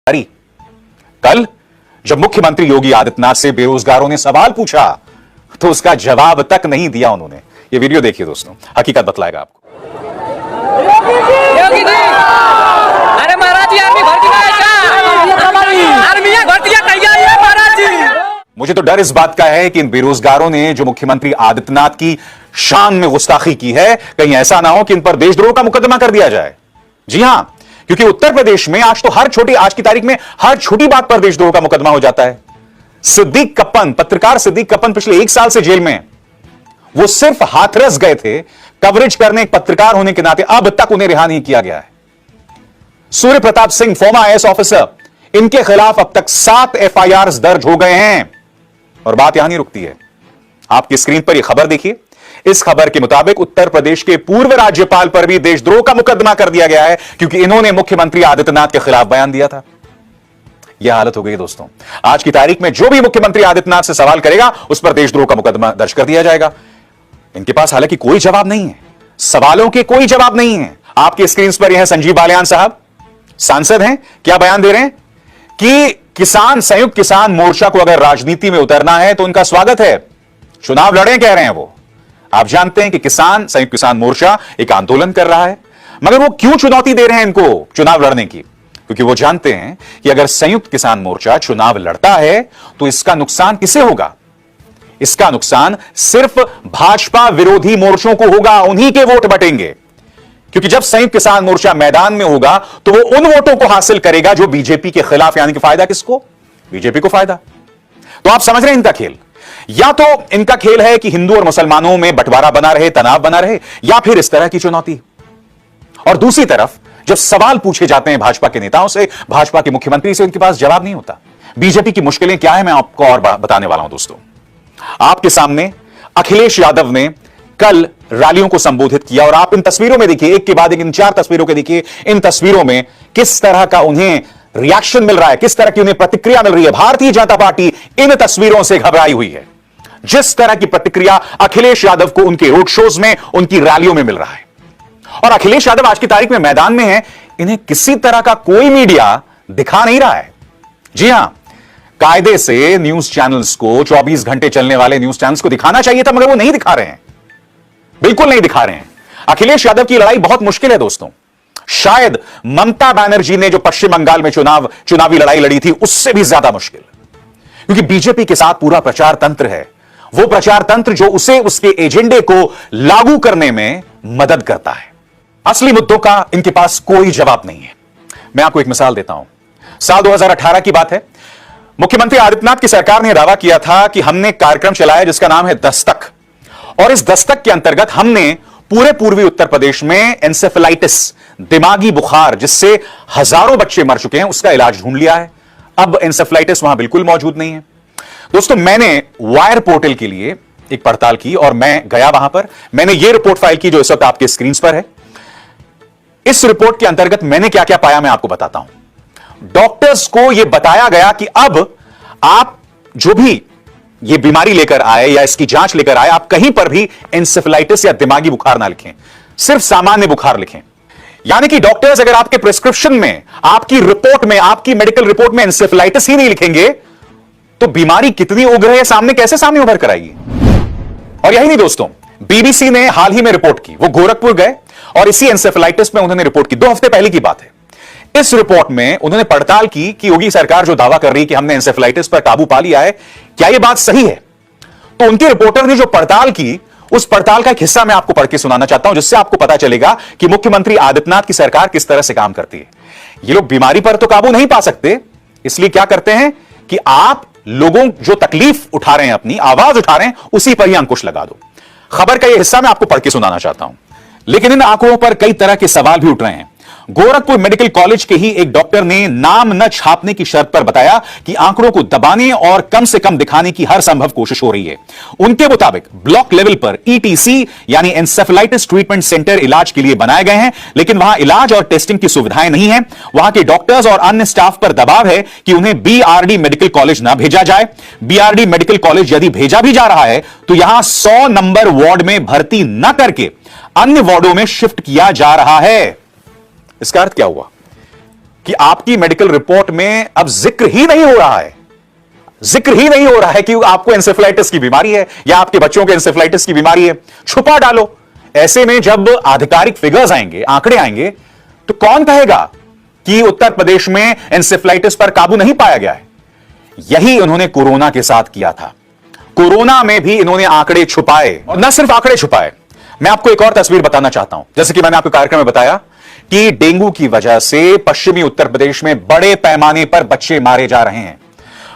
हरी। कल जब मुख्यमंत्री योगी आदित्यनाथ से बेरोजगारों ने सवाल पूछा तो उसका जवाब तक नहीं दिया उन्होंने। ये वीडियो देखिए दोस्तों, हकीकत बतलाएगा आपको। योगी जी, अरे महाराज जी आर्मी भर्ती भर्तियां तैयार है महाराज जी। मुझे तो डर इस बात का है कि इन बेरोजगारों ने जो मुख्यमंत्री आदित्यनाथ की शान में गुस्ताखी की है, कहीं ऐसा ना हो कि इन पर देशद्रोह का मुकदमा कर दिया जाए। जी हां, क्योंकि उत्तर प्रदेश में आज की तारीख में हर छोटी बात पर देशद्रोह का मुकदमा हो जाता है। सिद्दीक कप्पन, पत्रकार सिद्दीक कप्पन पिछले 1 साल से जेल में। वो सिर्फ हाथरस गए थे कवरेज करने, एक पत्रकार होने के नाते। अब तक उन्हें रिहा नहीं किया गया है। Surya Pratap Singh, former IAS officer, इनके खिलाफ अब तक 7 एफआईआर दर्ज हो गए हैं। और बात यहां नहीं रुकती है। आपकी स्क्रीन पर यह खबर देखिए। इस खबर के मुताबिक उत्तर प्रदेश के पूर्व राज्यपाल पर भी देशद्रोह का मुकदमा कर दिया गया है, क्योंकि इन्होंने मुख्यमंत्री आदित्यनाथ के खिलाफ बयान दिया था। यह हालत हो गई दोस्तों। आज की तारीख में जो भी मुख्यमंत्री आदित्यनाथ से सवाल करेगा, उस पर देशद्रोह का मुकदमा दर्ज कर दिया जाएगा। इनके पास हालांकि कोई जवाब नहीं है, सवालों के कोई जवाब नहीं है। आपकी स्क्रीन पर यह संजीव बालियान साहब, सांसद हैं, क्या बयान दे रहे हैं कि संयुक्त किसान मोर्चा को अगर राजनीति में उतरना है तो उनका स्वागत है, चुनाव लड़े, कह रहे हैं वो। आप जानते हैं कि संयुक्त किसान मोर्चा एक आंदोलन कर रहा है, मगर वो क्यों चुनौती दे रहे हैं इनको चुनाव लड़ने की? क्योंकि वो जानते हैं कि अगर संयुक्त किसान मोर्चा चुनाव लड़ता है तो इसका नुकसान किसे होगा? इसका नुकसान सिर्फ भाजपा विरोधी मोर्चों को होगा, उन्हीं के वोट बटेंगे। क्योंकि जब संयुक्त किसान मोर्चा मैदान में होगा तो वो उन वोटों को हासिल करेगा जो बीजेपी के खिलाफ, यानी कि फायदा किसको? बीजेपी को फायदा। तो आप समझ रहे हैं इनका खेल। या तो इनका खेल है कि हिंदू और मुसलमानों में बंटवारा बना रहे, तनाव बना रहे, या फिर इस तरह की चुनौती। और दूसरी तरफ जब सवाल पूछे जाते हैं भाजपा के नेताओं से, भाजपा के मुख्यमंत्री से, उनके पास जवाब नहीं होता। बीजेपी की मुश्किलें क्या है, मैं आपको और बताने वाला हूं दोस्तों। आपके सामने अखिलेश यादव ने कल रैलियों को संबोधित किया, और आप इन तस्वीरों में देखिए, एक के बाद एक इन 4 तस्वीरों के देखिए। इन तस्वीरों में किस तरह का उन्हें रिएक्शन मिल रहा है, किस तरह की उन्हें प्रतिक्रिया मिल रही है। भारतीय जनता पार्टी इन तस्वीरों से घबराई हुई है। जिस तरह की प्रतिक्रिया अखिलेश यादव को उनके रोड शोज में, उनकी रैलियों में मिल रहा है। और अखिलेश यादव आज की तारीख में मैदान में है, इन्हें किसी तरह का कोई मीडिया दिखा नहीं रहा है। जी हां, कायदे से न्यूज चैनल्स को, 24 घंटे चलने वाले न्यूज चैनल्स को दिखाना चाहिए था, मगर वो नहीं दिखा रहे हैं, बिल्कुल नहीं दिखा रहे हैं। अखिलेश यादव की लड़ाई बहुत मुश्किल है दोस्तों। शायद ममता बनर्जी ने जो पश्चिम बंगाल में चुनावी लड़ाई लड़ी थी, उससे भी ज्यादा मुश्किल, क्योंकि बीजेपी के साथ पूरा प्रचार तंत्र है। वो प्रचार तंत्र जो उसे उसके एजेंडे को लागू करने में मदद करता है। असली मुद्दों का इनके पास कोई जवाब नहीं है। मैं आपको एक मिसाल देता हूं। साल 2018 की बात है। मुख्यमंत्री आदित्यनाथ की सरकार ने दावा किया था कि हमने कार्यक्रम चलाया जिसका नाम है दस्तक, और इस दस्तक के अंतर्गत हमने पूरे पूर्वी उत्तर प्रदेश में एन्सेफेलाइटिस, दिमागी बुखार, जिससे हजारों बच्चे मर चुके हैं, उसका इलाज ढूंढ लिया है। अब एन्सेफेलाइटिस वहां बिल्कुल मौजूद नहीं है। दोस्तों, मैंने वायर पोर्टल के लिए एक पड़ताल की और मैं गया वहां पर। मैंने ये रिपोर्ट फाइल की जो इस वक्त आपके स्क्रीन पर है। इस रिपोर्ट के अंतर्गत मैंने क्या क्या पाया, मैं आपको बताता हूं। डॉक्टर्स को यह बताया गया कि अब आप जो भी ये बीमारी लेकर आए या इसकी जांच लेकर आए, आप कहीं पर भी एन्सेफेलाइटिस या दिमागी बुखार ना लिखें, सिर्फ सामान्य बुखार लिखें। यानी कि डॉक्टर्स अगर आपके प्रिस्क्रिप्शन में, आपकी रिपोर्ट में, आपकी मेडिकल रिपोर्ट में एन्सेफेलाइटिस ही नहीं लिखेंगे, तो बीमारी कितनी उग्र है सामने, कैसे सामने उभर कर आएगी? और यही नहीं दोस्तों, बीबीसी ने हाल ही में रिपोर्ट की। वो गोरखपुर गए और इसी एन्सेफेलाइटिस में उन्होंने रिपोर्ट की। 2 हफ्ते पहले की बात है। इस रिपोर्ट में उन्होंने पड़ताल की कि योगी सरकार जो दावा कर रही है कि हमने एन्सेफेलाइटिस पर काबू पा लिया है, क्या यह बात सही है? तो उनके रिपोर्टर ने जो पड़ताल की, उस पड़ताल का एक हिस्सा मैं आपको पढ़ के सुनाना चाहता हूं, जिससे आपको पता चलेगा कि मुख्यमंत्री आदित्यनाथ की सरकार किस तरह से काम करती है। ये लोग बीमारी पर तो काबू नहीं पा सकते, इसलिए क्या करते हैं कि आप लोगों जो तकलीफ उठा रहे हैं, अपनी आवाज उठा रहे हैं, उसी पर ही अंकुश लगा दो। खबर का यह हिस्सा मैं आपको पढ़ के सुनाना चाहता हूं। लेकिन इन आंकड़ों पर कई तरह के सवाल भी उठ रहे हैं। गोरखपुर मेडिकल कॉलेज के ही एक डॉक्टर ने नाम न छापने की शर्त पर बताया कि आंकड़ों को दबाने और कम से कम दिखाने की हर संभव कोशिश हो रही है। उनके मुताबिक ब्लॉक लेवल पर ईटीसी यानी एन्सेफेलाइटिस ट्रीटमेंट सेंटर इलाज के लिए बनाए गए हैं, लेकिन वहां इलाज और टेस्टिंग की सुविधाएं नहीं है। वहां के डॉक्टर्स और अन्य स्टाफ पर दबाव है कि उन्हें बीआरडी मेडिकल कॉलेज ना भेजा जाए। बीआरडी मेडिकल कॉलेज यदि भेजा भी जा रहा है तो यहां 100 नंबर वार्ड में भर्ती न करके अन्य वार्डों में शिफ्ट किया जा रहा है। इसका अर्थ क्या हुआ कि आपकी मेडिकल रिपोर्ट में अब जिक्र ही नहीं हो रहा है, जिक्र ही नहीं हो रहा है कि आपको एंसेफेलाइटिस की बीमारी है या आपके बच्चों के एंसेफेलाइटिस की बीमारी है। छुपा डालो। ऐसे में जब आधिकारिक फिगर्स आएंगे, आंकड़े आएंगे, तो कौन कहेगा कि उत्तर प्रदेश में एंसेफेलाइटिस पर काबू नहीं पाया गया है? यही उन्होंने कोरोना के साथ किया था। कोरोना में भी इन्होंने आंकड़े छुपाए, और न सिर्फ आंकड़े छुपाए, मैं आपको एक और तस्वीर बताना चाहता हूं। जैसे कि मैंने आपको कार्यक्रम में बताया कि डेंगू की वजह से पश्चिमी उत्तर प्रदेश में बड़े पैमाने पर बच्चे मारे जा रहे हैं।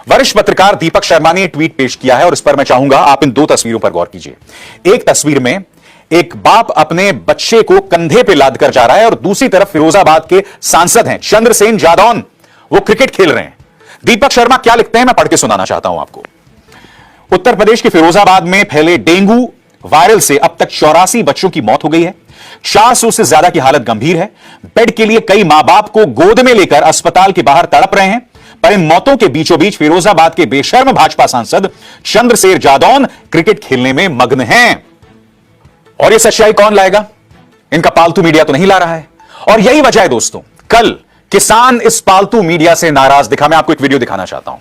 वरिष्ठ पत्रकार दीपक शर्मा ने ट्वीट पेश किया है और इस पर मैं चाहूंगा आप इन दो तस्वीरों पर गौर कीजिए। एक तस्वीर में एक बाप अपने बच्चे को कंधे पे लाद कर जा रहा है और दूसरी तरफ फिरोजाबाद के सांसद हैं चंद्रसेन जादौन, वो क्रिकेट खेल रहे हैं। दीपक शर्मा क्या लिखते हैं मैं पढ़ के सुनाना चाहता हूं आपको। उत्तर प्रदेश के फिरोजाबाद में फैले डेंगू वायरल से अब तक 84 बच्चों की मौत हो गई है। 400 से ज्यादा की हालत गंभीर है। बेड के लिए कई मां बाप को गोद में लेकर अस्पताल के बाहर तड़प रहे हैं। पर इन मौतों के बीचों बीच फिरोजाबाद के बेशर्म भाजपा सांसद चंद्रसेन जादौन क्रिकेट खेलने में मग्न हैं। और यह सच्चाई कौन लाएगा? इनका पालतू मीडिया तो नहीं ला रहा है। और यही वजह है दोस्तों, कल किसान इस पालतू मीडिया से नाराज दिखा। मैं आपको एक वीडियो दिखाना चाहता हूं।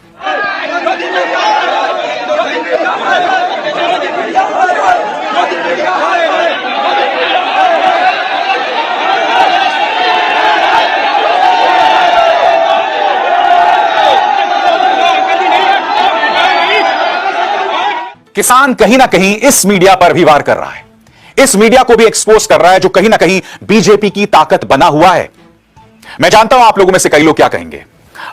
किसान कहीं ना कहीं इस मीडिया पर भी वार कर रहा है, इस मीडिया को भी एक्सपोज कर रहा है जो कहीं ना कहीं बीजेपी की ताकत बना हुआ है। मैं जानता हूं आप लोगों में से कई लोग क्या कहेंगे।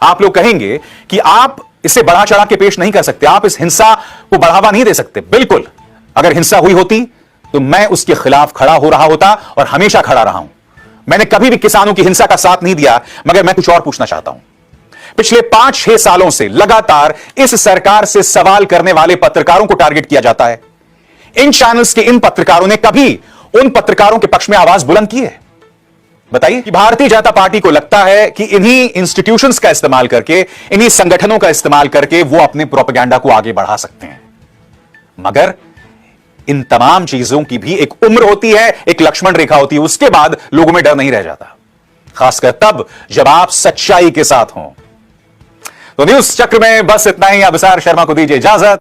आप लोग कहेंगे कि आप इसे बढ़ा चढ़ा के पेश नहीं कर सकते, आप इस हिंसा को बढ़ावा नहीं दे सकते। बिल्कुल, अगर हिंसा हुई होती तो मैं उसके खिलाफ खड़ा हो रहा होता और हमेशा खड़ा रहा हूं। मैंने कभी भी किसानों की हिंसा का साथ नहीं दिया। मगर मैं कुछ और पूछना चाहता हूं। पिछले 5-6 सालों से लगातार इस सरकार से सवाल करने वाले पत्रकारों को टारगेट किया जाता है। इन चैनल्स के इन पत्रकारों ने कभी उन पत्रकारों के पक्ष में आवाज बुलंद की है? बताइए। कि भारतीय जनता पार्टी को लगता है कि इन्हीं इंस्टीट्यूशंस का इस्तेमाल करके, इन्हीं संगठनों का इस्तेमाल करके वो अपने प्रोपेगेंडा को आगे बढ़ा सकते हैं। मगर इन तमाम चीजों की भी एक उम्र होती है, एक लक्ष्मण रेखा होती है। उसके बाद लोगों में डर नहीं रह जाता, खासकर तब जब आप सच्चाई के साथ हों। तो न्यूज चक्र में बस इतना ही। अभिसार शर्मा को दीजिए इजाजत।